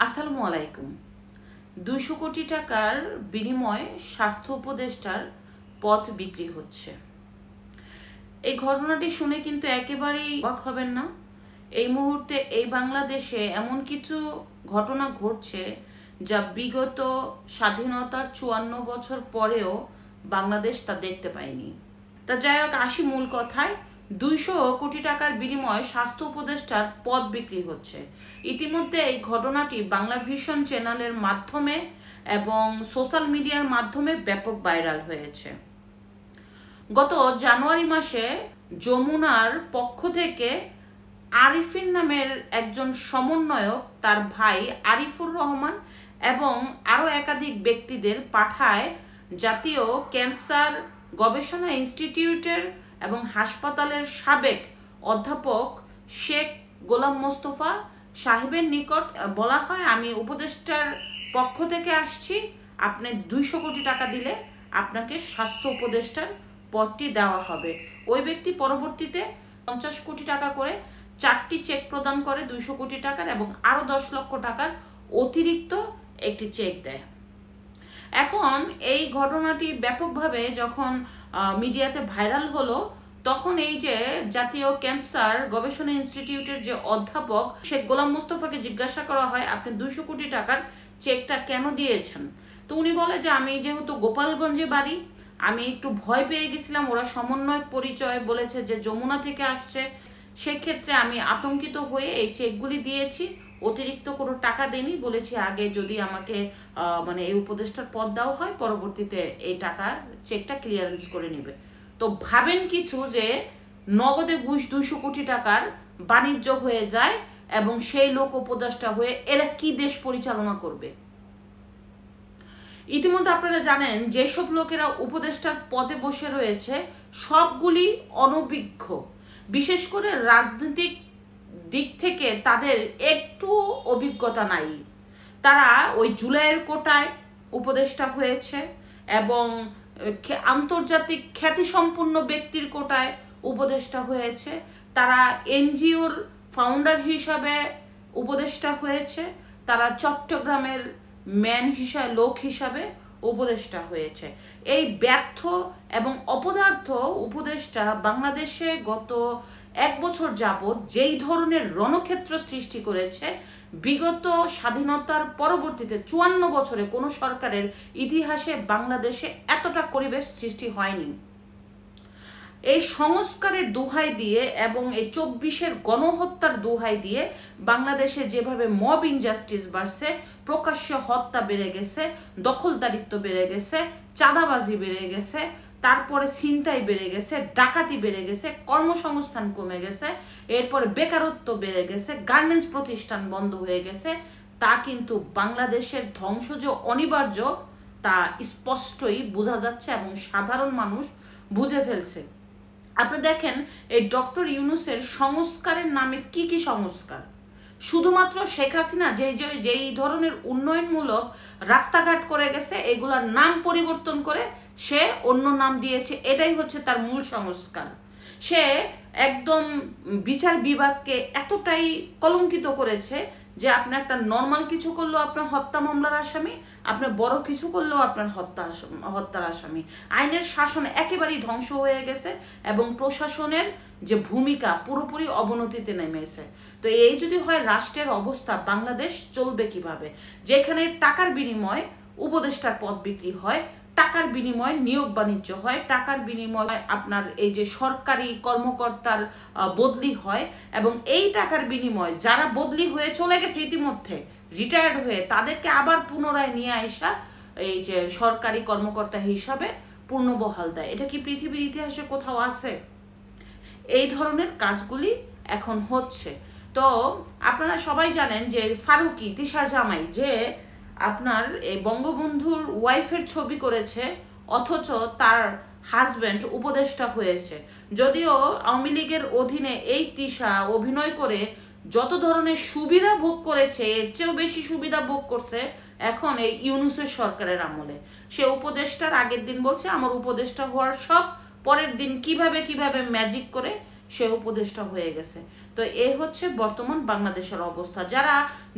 আসসালামু আলাইকুম। 200 কোটি টাকার বিনিময়ে স্বাস্থ্য উপদেষ্টার পদ বিক্রি হচ্ছে। এই ঘটনাটি শুনে কিন্তু একেবারেই অবাক হবেন না। এই মুহূর্তে এই বাংলাদেশে এমন কিছু ঘটনা ঘটছে যা বিগত স্বাধীনতার 54 বছর পরেও বাংলাদেশ তা দেখতে পায়নি। তা যাই হোক, আসি মূল কথায়। 200 কোটি টাকার বিনিময়ে স্বাস্থ্য উপদেষ্টার পদ বিক্রি হচ্ছে। ইতিমধ্যে এই ঘটনাটি বাংলা ভিশন চ্যানেলের মাধ্যমে এবং সোশ্যাল মিডিয়ার মাধ্যমে ব্যাপক ভাইরাল হয়েছে। গত জানুয়ারি মাসে যমুনার পক্ষ থেকে আরিফিন নামের একজন সমন্বয়ক তার ভাই আরিফুর রহমান এবং আরও একাধিক ব্যক্তিদের পাঠায় জাতীয় ক্যান্সার গবেষণা ইনস্টিটিউটের এবং হাসপাতালের সাবেক অধ্যাপক শেখ গোলাম মোস্তফা সাহেবের নিকট। বলা হয়, আমি উপদেষ্টার পক্ষ থেকে আসছি, আপনি 200 কোটি টাকা দিলে আপনাকে স্বাস্থ্য উপদেষ্টার পদটি দেওয়া হবে। ওই ব্যক্তি পরবর্তীতে 50 কোটি টাকা করে 4টি চেক প্রদান করে 200 কোটি টাকার, এবং আরো 10 লক্ষ টাকার অতিরিক্ত একটি চেক দেয়। এখন এই ঘটনাটি ব্যাপকভাবে যখন মিডিয়াতে ভাইরাল হলো, তখন এই যে জাতীয় ক্যান্সার গবেষণা ইনস্টিটিউটের যে অধ্যাপক শেখ গোলাম মোস্তফাকে জিজ্ঞাসা করা হয়, আপনি 200 কোটি টাকার চেকটা কেন দিয়েছেন? তো উনি বলে যে আমি যেহেতু গোপালগঞ্জে বাড়ি, আমি একটু ভয় পেয়ে গেছিলাম, ওরা সমন্বয়ক পরিচয় বলেছে যে যমুনা থেকে আসছে, সেক্ষেত্রে আমি আতঙ্কিত হয়ে এই চেকগুলি দিয়েছি, অতিরিক্ত কোনো টাকা দেনি, বলেছি আগে যদি আমাকে এই উপদেষ্টার পদ দেওয়া হয়, পরবর্তীতে এই টাকা চেকটা ক্লিয়ারেন্স করে নেবে। তো ভাবেন কিছু, যে নগদে ঘুষ 200 কোটি টাকার বাণিজ্য হয়ে যায় এবং সেই লোক উপদেষ্টা হয়ে এরা কি দেশ পরিচালনা করবে? ইতিমধ্যে আপনারা জানেন যেসব লোকেরা উপদেষ্টার পদে বসে রয়েছে সবগুলি অনভিজ্ঞ, বিশেষ করে রাজনৈতিক দিক থেকে তাদের একটু অভিজ্ঞতা নাই। তারা ওই জুলাইয়ের কোটায় উপদেষ্টা হয়েছে এবং আন্তর্জাতিক খ্যাতিসম্পন্ন ব্যক্তির কোটায় উপদেষ্টা হয়েছে, তারা এনজিওর ফাউন্ডার হিসাবে উপদেষ্টা হয়েছে, তারা চট্টগ্রামের লোক হিসাবে উপদেষ্টা হয়েছে। এই ব্যর্থ এবং অপদার্থ উপদেষ্টা বাংলাদেশে গত 1 বছর যাবৎ যেই ধরনের রণক্ষেত্র সৃষ্টি করেছে, বিগত স্বাধীনতার পরবর্তীতে 54 বছরে কোনো সরকারের ইতিহাসে বাংলাদেশে এতটা পরিবেশ সৃষ্টি হয়নি। এই সংস্কারের দোহাই দিয়ে এবং এই 24-এর গণহত্যার দোহাই দিয়ে বাংলাদেশে যেভাবে মব ইনজাস্টিস বাড়ছে, প্রকাশ্য হত্যা বেড়ে গেছে, দখলদারিত্ব বেড়ে গেছে, চাঁদাবাজি বেড়ে গেছে, তারপরে ছিনতাই বেড়ে গেছে, ডাকাতি বেড়ে গেছে, কর্মসংস্থান কমে গেছে, এরপরে বেকারত্ব বেড়ে গেছে, গার্মেন্টস প্রতিষ্ঠান বন্ধ হয়ে গেছে, তা কিন্তু বাংলাদেশের ধ্বংস যে অনিবার্য তা স্পষ্টই বোঝা যাচ্ছে এবং সাধারণ মানুষ বুঝে ফেলছে। আপনি দেখেন এই ডক্টর ইউনূসের সংস্কারের নামে কি কি সংস্কার। শুধুমাত্র শেখ হাসিনা যেই ধরনের উন্নয়নমূলক রাস্তাঘাট করে গেছে, এগুলোর নাম পরিবর্তন করে সে অন্য নাম দিয়েছে, এটাই হচ্ছে তার মূল সংস্কার। সে একদম বিচার বিভাগকে এতটাই কলঙ্কিত করেছে যে আপনি একটা নর্মাল কিছু করলেও আপনার হত্যা মামলার আসামি, আপনি বড় কিছু করলেও আপনার হত্যার আসামি। আইনের শাসন একেবারেই ধ্বংস হয়ে গেছে এবং প্রশাসনের যে ভূমিকা পুরোপুরি অবনতিতে নেমেছে। তো এই যদি হয় রাষ্ট্রের অবস্থা, বাংলাদেশ চলবে কিভাবে? যেখানে টাকার বিনিময়ে উপদেষ্টার পদ বিক্রি হয়, টাকার বিনিময়ে নিয়োগ বাণিজ্য হয়, টাকার বিনিময়ে আপনার এই যে সরকারি কর্মকর্তার বদলি হয়, এবং এই টাকার বিনিময়ে যারা বদলি হয়ে চলে গেছে ইতিমধ্যে রিটায়ার্ড হয়ে, তাদেরকে আবার পুনরায় নিয়ে আসা এই যে সরকারি কর্মকর্তা হিসাবে পূর্ণবহাল দেয়। এটা কি পৃথিবীর ইতিহাসে কোথাও আছে? এই ধরনের কাজগুলি এখন হচ্ছে। তো আপনারা সবাই জানেন যে ফারুকি তিশার জামাই যে আপনার এই বঙ্গবন্ধুর ওয়াইফের ছবি করেছে, অথচ তার হাজব্যান্ড উপদেষ্টা হয়েছে। যদিও আওয়ামী লীগের অধীনে এই তিশা অভিনয় করে যত ধরনের সুবিধা ভোগ করেছে, এর চেয়েও বেশি সুবিধা ভোগ করছে এখন এই ইউনূসের সরকারের আমলে। সে উপদেষ্টার আগের দিন বলছে আমার উপদেষ্টা হওয়ার শখ, পরের দিন কিভাবে ম্যাজিক করে সে উপদেষ্টা হয়ে গেছে। তো এই হচ্ছে বর্তমান বাংলাদেশের অবস্থা। যারা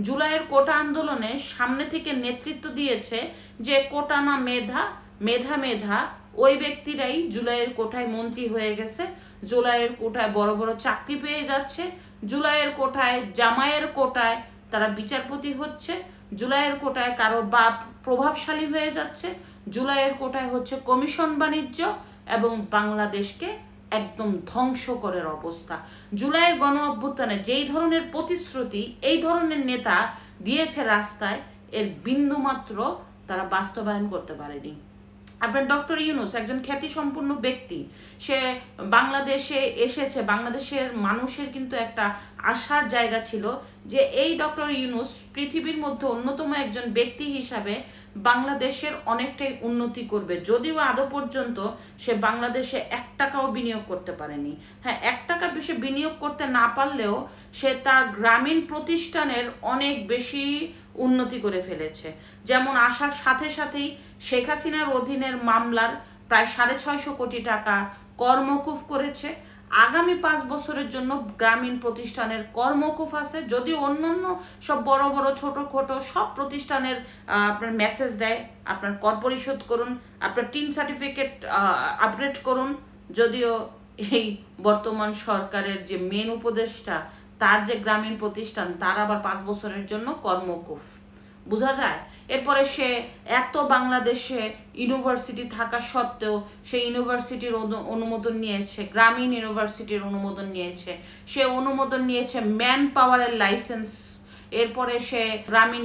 জুলাইয়ের কোটা আন্দোলনে সামনে থেকে নেতৃত্ব দিয়েছে, যে কোটা না মেধা, মেধা মেধা, ওই ব্যক্তিরাই জুলাইয়ের কোটায় মন্ত্রী হয়ে গেছে, জুলাইয়ের কোটায় বড় বড় চাকরি পেয়ে যাচ্ছে, জুলাইয়ের কোটায় জামাইয়ের কোটায় তারা বিচারপতি হচ্ছে, জুলাইয়ের কোটায় কারো বাপ প্রভাবশালী হয়ে যাচ্ছে, জুলাইয়ের কোটায় হচ্ছে কমিশন বাণিজ্য, এবং বাংলাদেশকে একদম ধ্বংস করার অবস্থা। জুলাইয়ের গণ অভ্যুত্থানে যেই ধরনের প্রতিশ্রুতি এই ধরনের নেতা দিয়েছে রাস্তায়, এর বিন্দুমাত্র তারা বাস্তবায়ন করতে পারেনি। আপনার ডক্টর ইউনূস একজন খ্যাতিসম্পন্ন ব্যক্তি, সে বাংলাদেশে এসেছে, বাংলাদেশের মানুষের কিন্তু একটা আশার জায়গা ছিল যে এই ডক্টর ইউনূস পৃথিবীর মধ্যে অন্যতম একজন ব্যক্তি হিসাবে বাংলাদেশের অনেকটাই উন্নতি করবে। যদিও আদৌ পর্যন্ত সে বাংলাদেশে 1 টাকাও বিনিয়োগ করতে পারেনি। হ্যাঁ, 1 টাকা বেশি বিনিয়োগ করতে না পারলেও সে তার গ্রামীণ প্রতিষ্ঠানের অনেক বেশি উন্নতি করে ফেলেছে। যেমন আসার সাথে সাথেই শেখ হাসিনার অধীনের মামলার প্রায় 650 কোটি টাকা কর মওকুফ করেছে। আগামী 5 বছরের জন্য গ্রামীণ প্রতিষ্ঠানের কর মওকুফ আছে, যদিও অন্যান্য সব বড় বড় ছোট ছোট সব প্রতিষ্ঠানের আপনার মেসেজ দেয় আপনার কর পরিশোধ করুন, আপনার টিন সার্টিফিকেট আপডেট করুন। যদিও এই বর্তমান সরকারের যে মেন উপদেষ্টা, তার যে গ্রামীণ প্রতিষ্ঠান, তার আবার 5 বছরের জন্য কর মওকুফ, বোঝা যায়। এরপরে সে এত বাংলাদেশে ইউনিভার্সিটি থাকা সত্ত্বেও সে ইউনিভার্সিটির অনুমোদন নিয়েছে, গ্রামীণ ইউনিভার্সিটির অনুমোদন নিয়েছে, সে অনুমোদন নিয়েছে ম্যান পাওয়ারের লাইসেন্স, এরপরে সে গ্রামীণ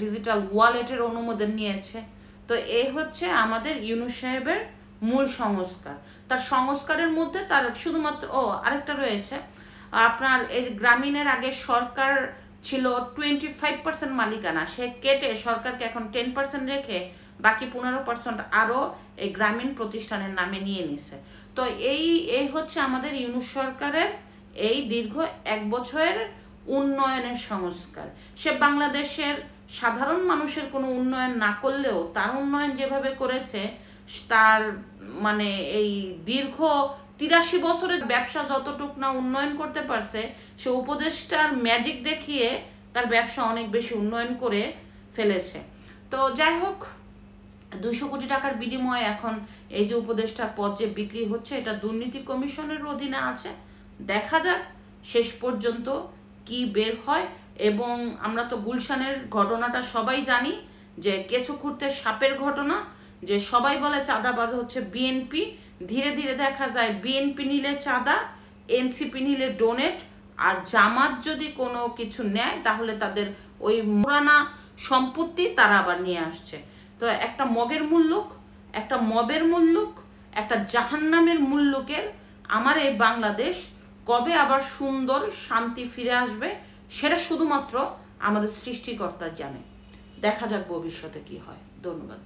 ডিজিটাল ওয়ালেটের অনুমোদন নিয়েছে। তো এই হচ্ছে আমাদের ইউনূস সাহেবের মূল সংস্কার। তার সংস্কারের মধ্যে তার শুধুমাত্র আরেকটা রয়েছে, আপনার এই গ্রামীণের আগে সরকার ছিল 25% মালিকানা, সে কেটে সরকারকে এখন 10% রেখে বাকি 15% আরও এই গ্রামীণ প্রতিষ্ঠানের নামে নিয়ে নিছে। তো এই হচ্ছে আমাদের ইউনূস সরকারের এই দীর্ঘ 1 বছরের উন্নয়নের সংস্কার। সে বাংলাদেশের সাধারণ মানুষের কোনো উন্নয়ন না করলেও তার উন্নয়ন যেভাবে করেছে, তার মানে এই দীর্ঘ 83 বছরের ব্যবসা যতটুক না উন্নয়ন করতে পারছে, সে উপদেষ্টার ম্যাজিক দেখিয়ে তার ব্যবসা অনেক বেশি উন্নয়ন করে ফেলেছে। তো যাই হোক, 200 কোটি টাকার বিনিময়ে এখন এই যে উপদেষ্টার পদ যে বিক্রি হচ্ছে, এটা দুর্নীতি কমিশনের অধীনে আছে। দেখা যাক শেষ পর্যন্ত কি বের হয়। এবং আমরা তো গুলশানের ঘটনাটা সবাই জানি, যে কেঁচো খুঁড়তে সাপের ঘটনা, যে সবাই বলে চাঁদাবাজ হচ্ছে বিএনপি, ধীরে ধীরে দেখা যায় বিএনপি নিলে চাঁদা, এনসিপি নিলে ডোনেট, আর জামাত যদি কোনো কিছু নেয় তাহলে তাদের ওই মোরানা সম্পত্তি তারা আবার নিয়ে আসছে। তো একটা মগের মুল্লুক, একটা মবের মুল্লুক, একটা জাহান্নামের মুল্লুকের আমার এই বাংলাদেশ কবে আবার সুন্দর শান্তি ফিরে আসবে, সেটা শুধুমাত্র আমাদের সৃষ্টিকর্তা জানে। দেখা যাক ভবিষ্যতে কি হয়। ধন্যবাদ।